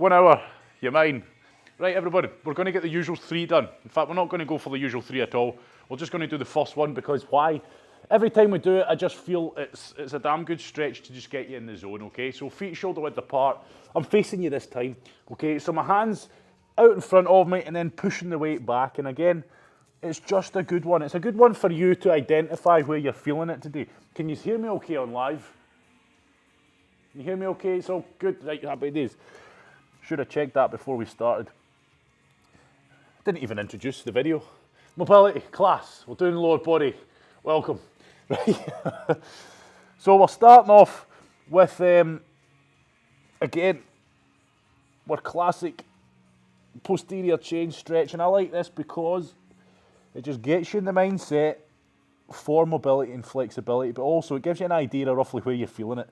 1 hour, you're mine. Right, everybody, we're going to get the usual 3 done. In fact, we're not going to go for the usual 3 at all. We're just going to do the first one because why? Every time we do it, I just feel it's a damn good stretch to just get you in the zone, okay? So feet shoulder width apart. I'm facing you this time, okay? So my hands out in front of me and then pushing the weight back. And again, it's just a good one. It's a good one for you to identify where you're feeling it today. Can you hear me okay on live? Can you hear me okay? It's all good? Right, happy days. Should have checked that before we started. Didn't even introduce the video. Mobility, class. We're doing lower body. Welcome. Right. So we're starting off with, again, our classic posterior chain stretch. And I like this because it just gets you in the mindset for mobility and flexibility, but also it gives you an idea of roughly where you're feeling it.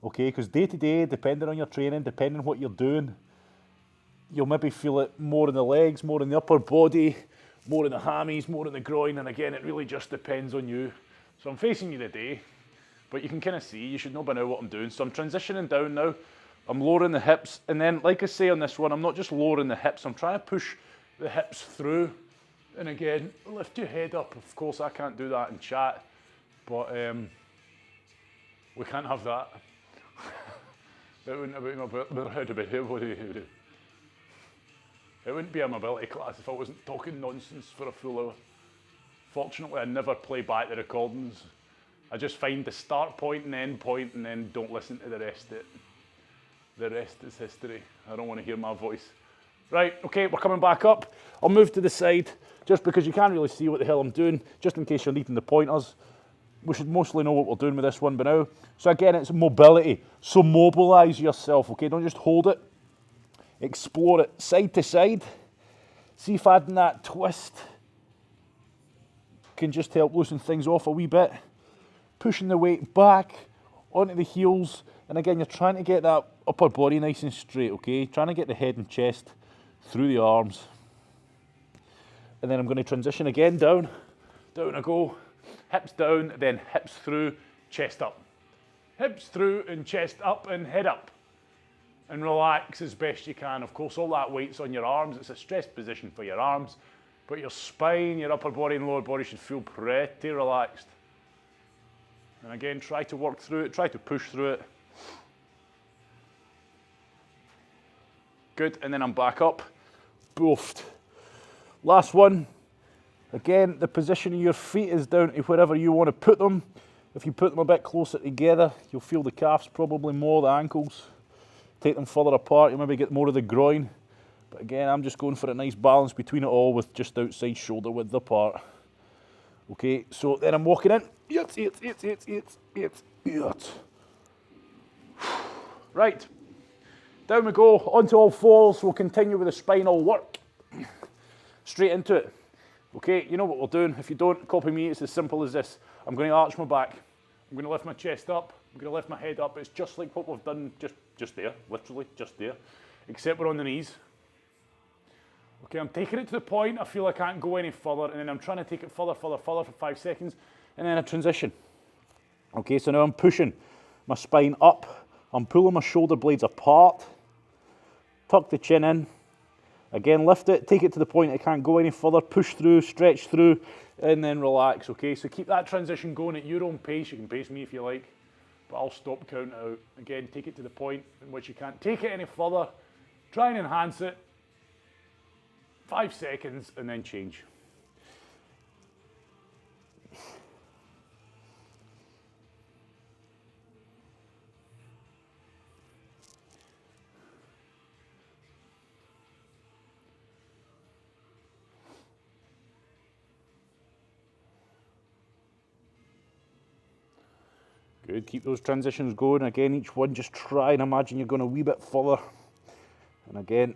Okay, because day to day, depending on your training, depending on what you're doing, you'll maybe feel it more in the legs, more in the upper body, more in the hammies, more in the groin, and again, it really just depends on you. So I'm facing you today, but you can kind of see, you should know by now what I'm doing. So I'm transitioning down now, I'm lowering the hips, and then like I say on this one, I'm not just lowering the hips, I'm trying to push the hips through, and again, lift your head up. Of course, I can't do that in chat, but we can't have that. It wouldn't be a mobility class if I wasn't talking nonsense for a full hour. Fortunately, I never play back the recordings. I just find the start point and end point and then don't listen to the rest of it. The rest is history. I don't want to hear my voice. Right, okay, we're coming back up. I'll move to the side just because you can't really see what the hell I'm doing, just in case you're needing the pointers. We should mostly know what we're doing with this one by now. So again, it's mobility. So mobilize yourself, okay? Don't just hold it. Explore it side to side. See if adding that twist can just help loosen things off a wee bit. Pushing the weight back onto the heels. And again, you're trying to get that upper body nice and straight, okay? Trying to get the head and chest through the arms. And then I'm going to transition again down. Down I go. Hips down, then hips through, chest up. Hips through and chest up and head up. And relax as best you can. Of course, all that weight's on your arms. It's a stressed position for your arms. But your spine, your upper body and lower body should feel pretty relaxed. And again, try to work through it. Try to push through it. Good, and then I'm back up. Boofed. Last one. Again, the position of your feet is down to wherever you want to put them. If you put them a bit closer together, you'll feel the calves probably more, the ankles. Take them further apart, you maybe get more of the groin. But again, I'm just going for a nice balance between it all with just outside shoulder width apart. Okay, so then I'm walking in. Right, down we go, onto all fours. We'll continue with the spinal work. Straight into it. Okay, you know what we're doing. If you don't, copy me. It's as simple as this. I'm going to arch my back. I'm going to lift my chest up. I'm going to lift my head up. It's just like what we've done just there, literally just there, except we're on the knees. Okay, I'm taking it to the point. I feel I can't go any further, and then I'm trying to take it further for 5 seconds, and then a transition. Okay, so now I'm pushing my spine up. I'm pulling my shoulder blades apart. Tuck the chin in. Again, lift it, take it to the point it can't go any further, push through, stretch through, and then relax, okay? So keep that transition going at your own pace. You can pace me if you like, but I'll stop counting out. Again, take it to the point in which you can't take it any further. Try and enhance it. 5 seconds, and then change. Good, keep those transitions going. Again, each one just try and imagine you're going a wee bit further. And again,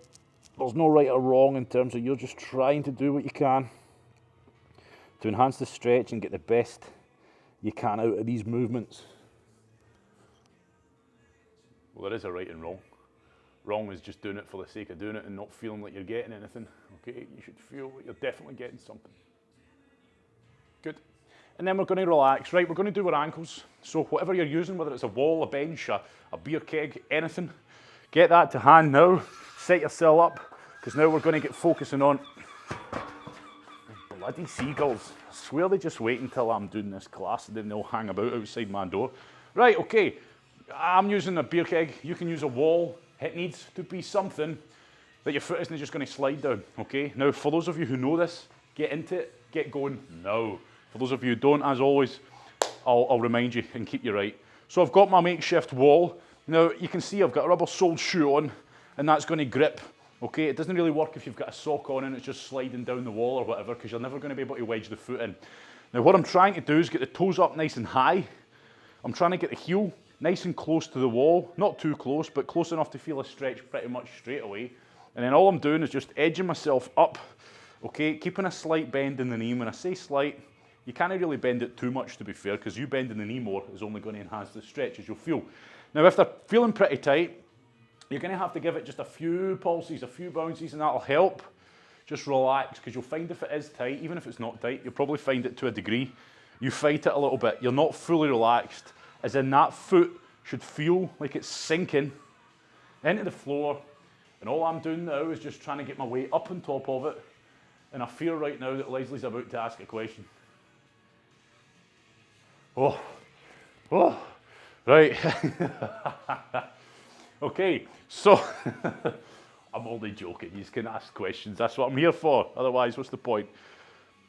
there's no right or wrong in terms of you're just trying to do what you can to enhance the stretch and get the best you can out of these movements. Well, there is a right and wrong. Wrong is just doing it for the sake of doing it and not feeling like you're getting anything. Okay, you should feel like you're definitely getting something. Good. And then we're going to relax, right? We're going to do our ankles. So whatever you're using, whether it's a wall, a bench, a beer keg, anything, get that to hand now. set yourself up, because now we're going to get focusing on bloody seagulls. I swear they just wait until I'm doing this class and then they'll hang about outside my door. Right, okay, I'm using a beer keg. You can use a wall. It needs to be something that your foot isn't just going to slide down, okay? Now, for those of you who know this, get into it, get going now. For those of you who don't, as always, I'll remind you and keep you right. So I've got my makeshift wall. Now, you can see I've got a rubber-soled shoe on, and that's going to grip, okay? It doesn't really work if you've got a sock on and it's just sliding down the wall or whatever, because you're never going to be able to wedge the foot in. Now, what I'm trying to do is get the toes up nice and high. I'm trying to get the heel nice and close to the wall. Not too close, but close enough to feel a stretch pretty much straight away. And then all I'm doing is just edging myself up, okay? Keeping a slight bend in the knee. When I say slight, you can't really bend it too much, to be fair, because you bending the knee more is only going to enhance the stretch, as you'll feel. Now, if they're feeling pretty tight, you're going to have to give it just a few pulses, a few bounces, and that'll help. Just relax, because you'll find if it is tight, even if it's not tight, you'll probably find it to a degree. You fight it a little bit. You're not fully relaxed, as in that foot should feel like it's sinking into the floor. And all I'm doing now is just trying to get my weight up on top of it. And I fear right now that Leslie's about to ask a question. Oh, right. Okay, so I'm only joking. You can ask questions. That's what I'm here for. Otherwise, what's the point?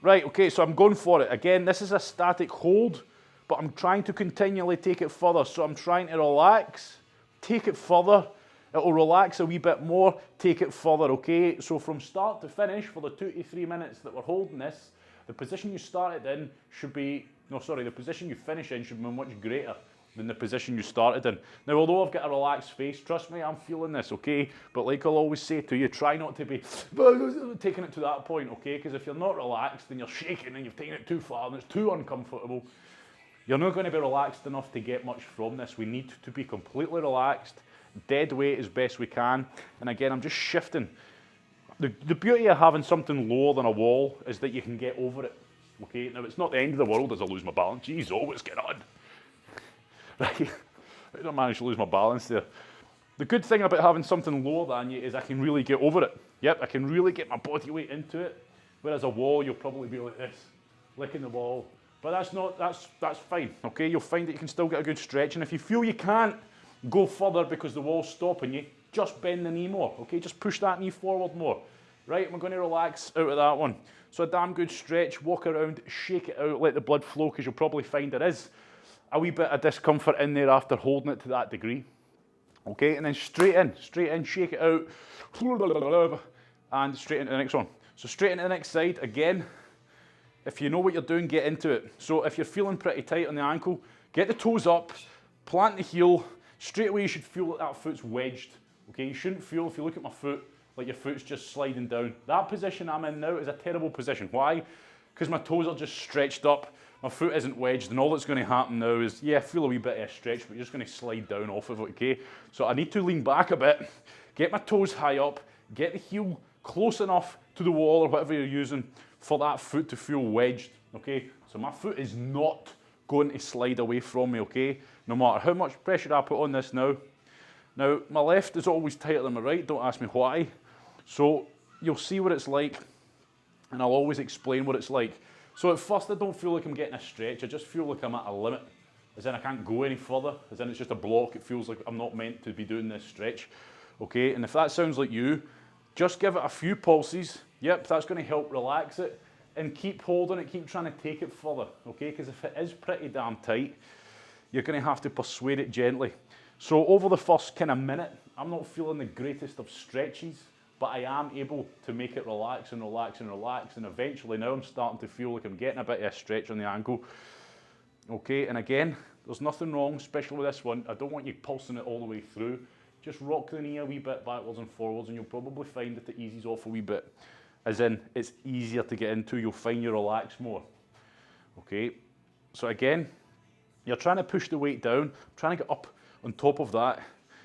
Right, okay, so I'm going for it. Again, this is a static hold, but I'm trying to continually take it further. So I'm trying to relax, take it further. It'll relax a wee bit more, take it further, okay? So from start to finish, for the 2 to 3 minutes that we're holding this, the position you started in should be, the position you finish in should be much greater than the position you started in. Now, although I've got a relaxed face, trust me, I'm feeling this, okay? But like I'll always say to you, try not to be taking it to that point, okay? Because if you're not relaxed and you're shaking and you've taken it too far and it's too uncomfortable, you're not going to be relaxed enough to get much from this. We need to be completely relaxed, dead weight as best we can. And again, I'm just shifting. The beauty of having something lower than a wall is that you can get over it, okay? Now, it's not the end of the world as I lose my balance. Jeez, oh, what's going on? Right, I don't manage to lose my balance there. The good thing about having something lower than you is I can really get over it. Yep, I can really get my body weight into it. Whereas a wall, you'll probably be like this, licking the wall. But that's fine, okay? You'll find that you can still get a good stretch. And if you feel you can't go further because the wall's stopping you, just bend the knee more, okay? Just push that knee forward more. Right, we're going to relax out of that one. So a damn good stretch, walk around, shake it out, let the blood flow, because you'll probably find there is a wee bit of discomfort in there after holding it to that degree. Okay, and then straight in, shake it out, and straight into the next one. So straight into the next side, again, if you know what you're doing, get into it. So if you're feeling pretty tight on the ankle, get the toes up, plant the heel, straight away you should feel that that foot's wedged. Okay, you shouldn't feel, if you look at my foot, like your foot's just sliding down. That position I'm in now is a terrible position. Why? Because my toes are just stretched up, my foot isn't wedged, and all that's going to happen now is, yeah, feel a wee bit of a stretch, but you're just going to slide down off of it, okay? So I need to lean back a bit, get my toes high up, get the heel close enough to the wall or whatever you're using for that foot to feel wedged, okay? So my foot is not going to slide away from me, okay? No matter how much pressure I put on this now. Now, my left is always tighter than my right, don't ask me why. So you'll see what it's like, and I'll always explain what it's like. So at first I don't feel like I'm getting a stretch, I just feel like I'm at a limit. As in I can't go any further, as in it's just a block, it feels like I'm not meant to be doing this stretch. Okay, and if that sounds like you, just give it a few pulses. Yep, that's going to help relax it, and keep holding it, keep trying to take it further, okay? Because if it is pretty damn tight, you're going to have to persuade it gently. So over the first kind of minute, I'm not feeling the greatest of stretches, but I am able to make it relax and relax and relax, and eventually now I'm starting to feel like I'm getting a bit of a stretch on the ankle. Okay, and again, there's nothing wrong, especially with this one. I don't want you pulsing it all the way through. Just rock the knee a wee bit backwards and forwards, and you'll probably find that it eases off a wee bit. As in, it's easier to get into, you'll find you relax more. Okay, so again, you're trying to push the weight down, trying to get up on top of that,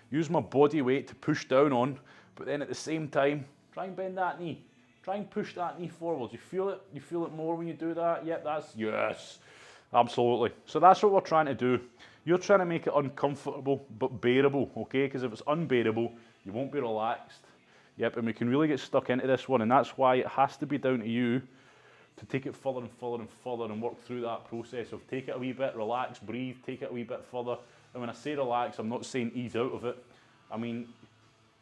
use my body weight to push down on, but then at the same time, try and bend that knee. Try and push that knee forwards. You feel it? You feel it more when you do that? Yep, yes, absolutely. So that's what we're trying to do. You're trying to make it uncomfortable, but bearable, okay? Because if it's unbearable, you won't be relaxed. Yep, and we can really get stuck into this one, and that's why it has to be down to you to take it further and further and further and work through that process of take it a wee bit, relax, breathe, take it a wee bit further. And when I say relax, I'm not saying ease out of it. I mean,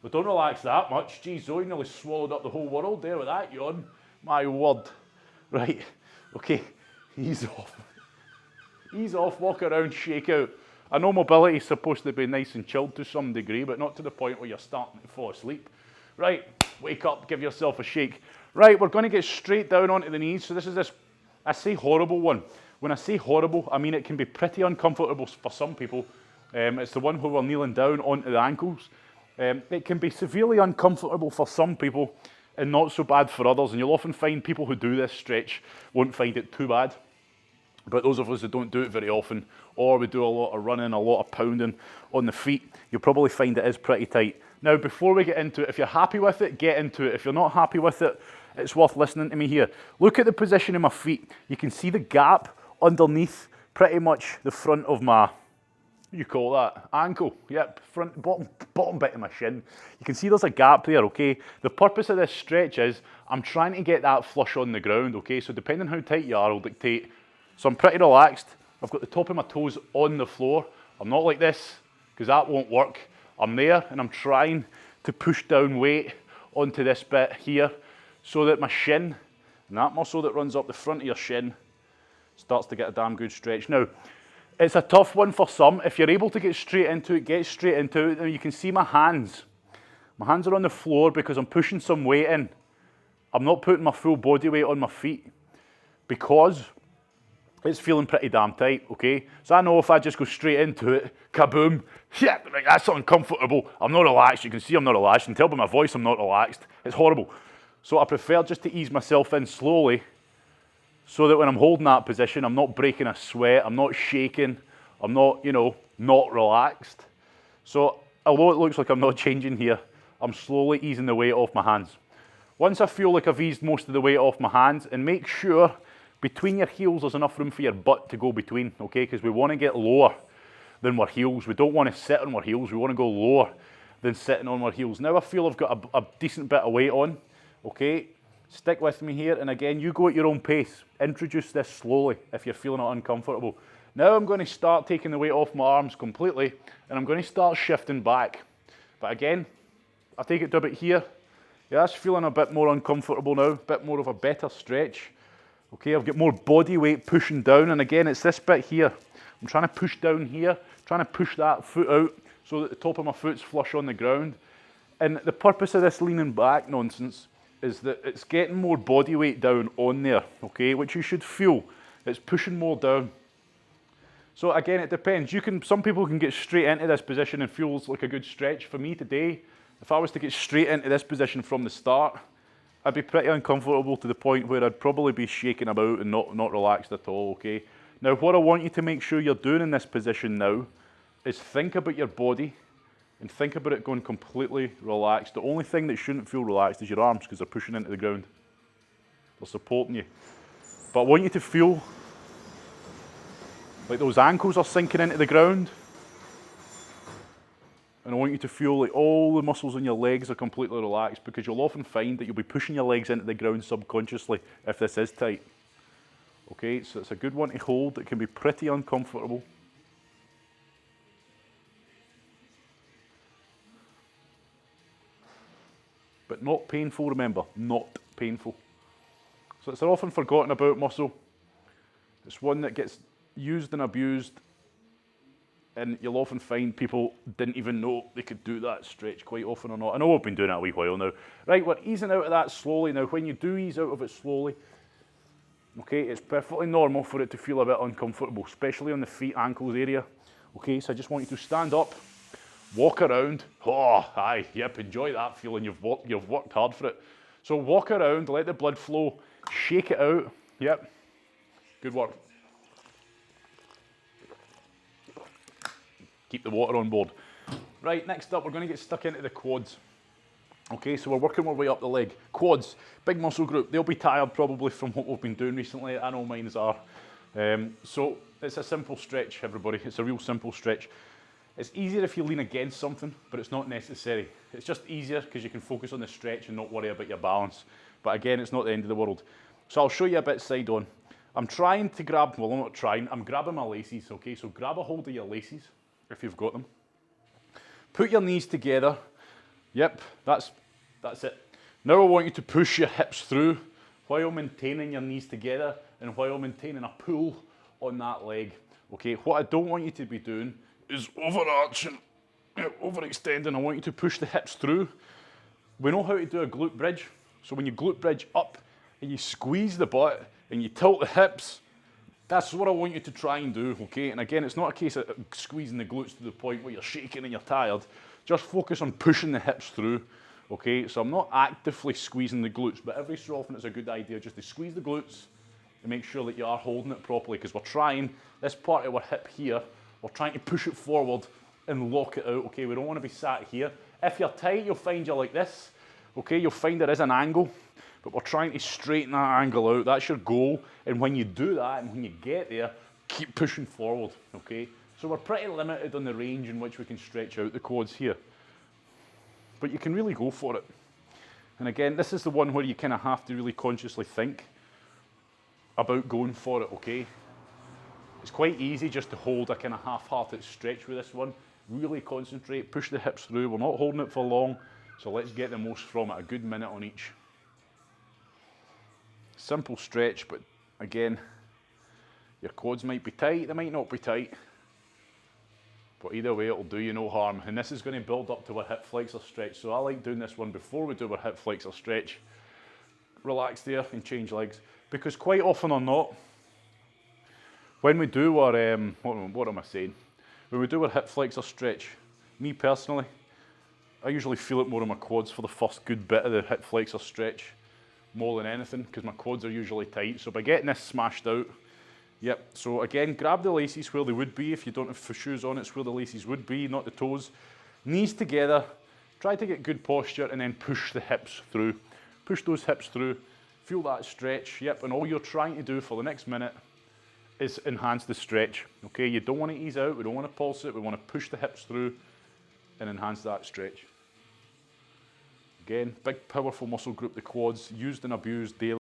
we don't relax that much. Geez, Zoe nearly swallowed up the whole world there with that yawn. My word. Right, okay, ease off. Ease off, walk around, shake out. I know mobility is supposed to be nice and chilled to some degree, but not to the point where you're starting to fall asleep. Right, wake up, give yourself a shake. Right, we're going to get straight down onto the knees. So this is this, I say horrible one. When I say horrible, I mean it can be pretty uncomfortable for some people. It's the one where we're kneeling down onto the ankles. It can be severely uncomfortable for some people and not so bad for others. And you'll often find people who do this stretch won't find it too bad. But those of us that don't do it very often, or we do a lot of running, a lot of pounding on the feet, you'll probably find it is pretty tight. Now, before we get into it, if you're happy with it, get into it. If you're not happy with it, it's worth listening to me here. Look at the position of my feet. You can see the gap underneath pretty much the front of my, what do you call that? Ankle. Yep, front, bottom bit of my shin. You can see there's a gap there, okay? The purpose of this stretch is I'm trying to get that flush on the ground, okay? So depending how tight you are will dictate. So I'm pretty relaxed. I've got the top of my toes on the floor. I'm not like this, because that won't work. I'm there and I'm trying to push down weight onto this bit here so that my shin, and that muscle that runs up the front of your shin, starts to get a damn good stretch. Now, it's a tough one for some. If you're able to get straight into it, get straight into it. Now you can see my hands. My hands are on the floor because I'm pushing some weight in. I'm not putting my full body weight on my feet because it's feeling pretty damn tight, okay? So I know if I just go straight into it, kaboom, yeah, that's uncomfortable. I'm not relaxed. You can see I'm not relaxed. You can tell by my voice I'm not relaxed. It's horrible. So I prefer just to ease myself in slowly so that when I'm holding that position, I'm not breaking a sweat, I'm not shaking, I'm not, not relaxed. So although it looks like I'm not changing here, I'm slowly easing the weight off my hands. Once I feel like I've eased most of the weight off my hands, and make sure between your heels there's enough room for your butt to go between, okay? Because we want to get lower than our heels. We don't want to sit on our heels, we want to go lower than sitting on our heels. Now I feel I've got a decent bit of weight on, okay? Stick with me here, and again, you go at your own pace. Introduce this slowly if you're feeling it uncomfortable. Now I'm going to start taking the weight off my arms completely, and I'm going to start shifting back. But again, I take it to about here. Yeah, that's feeling a bit more uncomfortable now, a bit more of a better stretch. Okay, I've got more body weight pushing down, and again, it's this bit here. I'm trying to push down here, trying to push that foot out so that the top of my foot's flush on the ground. And the purpose of this leaning back nonsense is that it's getting more body weight down on there, okay, which you should feel. It's pushing more down. So again, it depends. Some people can get straight into this position and feels like a good stretch. For me today, if I was to get straight into this position from the start, I'd be pretty uncomfortable to the point where I'd probably be shaking about and not relaxed at all, okay? Now, what I want you to make sure you're doing in this position now is think about your body and think about it going completely relaxed. The only thing that shouldn't feel relaxed is your arms because they're pushing into the ground. They're supporting you. But I want you to feel like those ankles are sinking into the ground. And I want you to feel like all the muscles in your legs are completely relaxed, because you'll often find that you'll be pushing your legs into the ground subconsciously if this is tight. Okay, so it's a good one to hold. It can be pretty uncomfortable. But not painful, remember, not painful. So it's an often forgotten about muscle. It's one that gets used and abused, and you'll often find people didn't even know they could do that stretch quite often or not. I know I've been doing it a wee while now. Right, we're easing out of that slowly. Now, when you do ease out of it slowly, okay, it's perfectly normal for it to feel a bit uncomfortable, especially on the feet, ankles area. Okay, so I just want you to stand up, walk around. Oh, aye, yep, enjoy that feeling. You've worked hard for it. So walk around, let the blood flow, shake it out. Yep, good work. Keep the water on board. Right, next up, we're going to get stuck into the quads. Okay, so we're working our way up the leg. Quads, big muscle group. They'll be tired probably from what we've been doing recently. I know mine are. So it's a simple stretch, everybody. It's a real simple stretch. It's easier if you lean against something, but it's not necessary. It's just easier because you can focus on the stretch and not worry about your balance. But again, it's not the end of the world. So I'll show you a bit side on. I'm trying to grab, well, I'm not trying, I'm grabbing my laces, okay? So grab a hold of your laces if you've got them. Put your knees together. Yep, that's it. Now I want you to push your hips through while maintaining your knees together and while maintaining a pull on that leg. Okay, what I don't want you to be doing is overarching, overextending. I want you to push the hips through. We know how to do a glute bridge. So when you glute bridge up and you squeeze the butt and you tilt the hips, that's what I want you to try and do, okay? And again, it's not a case of squeezing the glutes to the point where you're shaking and you're tired. Just focus on pushing the hips through, okay? So I'm not actively squeezing the glutes, but every so often it's a good idea just to squeeze the glutes and make sure that you are holding it properly, because we're trying, this part of our hip here, we're trying to push it forward and lock it out, okay? We don't want to be sat here. If you're tight, you'll find you're like this, okay? You'll find there is an angle, but we're trying to straighten that angle out. That's your goal. And when you do that, and when you get there, keep pushing forward, okay? So we're pretty limited on the range in which we can stretch out the quads here. But you can really go for it. And again, this is the one where you kind of have to really consciously think about going for it, okay? It's quite easy just to hold a kind of half-hearted stretch with this one. Really concentrate, push the hips through. We're not holding it for long, so let's get the most from it, a good minute on each. Simple stretch, but again, your quads might be tight, they might not be tight. But either way, it'll do you no harm. And this is going to build up to our hip flexor stretch. So I like doing this one before we do our hip flexor stretch. Relax there and change legs. Because quite often or not, when we do our, what am I saying? When we do our hip flexor stretch, me personally, I usually feel it more in my quads for the first good bit of the hip flexor stretch, more than anything, because my quads are usually tight. So by getting this smashed out, yep, so again, grab the laces where they would be. If you don't have shoes on, it's where the laces would be, not the toes. Knees together, try to get good posture, and then push the hips through. Push those hips through, feel that stretch, yep, and all you're trying to do for the next minute is enhance the stretch, okay? You don't want to ease out, we don't want to pulse it, we want to push the hips through and enhance that stretch. Again, big powerful muscle group, the quads, used and abused daily.